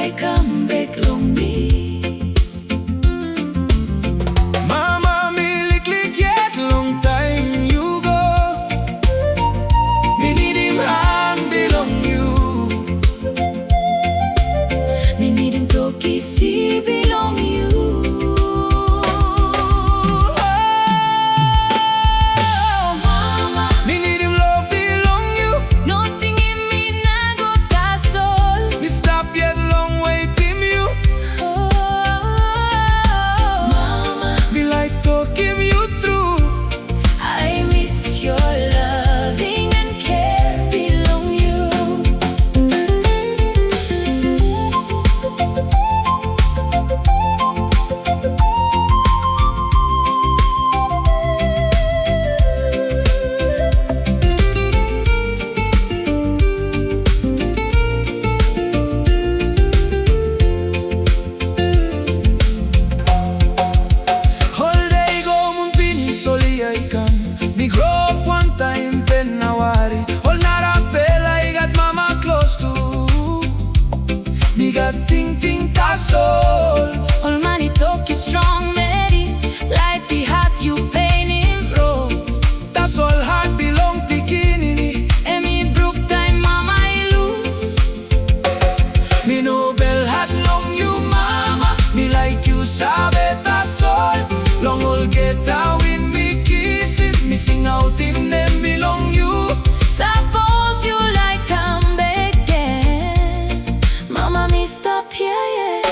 I come back long me. Mama, me lick yet long time you go. Me need him hand belong you. Me need him toki si belong you. Ting ta soul. All money talk you strong, Mary. Light the heart you pain in rose. That's all heart belong beginning. And me broke time, mama, I lose. Me no bell hat long you, mama. Me like you sabe ta soul. Long all get out in me kiss it. Me sing out him name belong you. Suppose you like come back again. Mama, me stop here, yeah.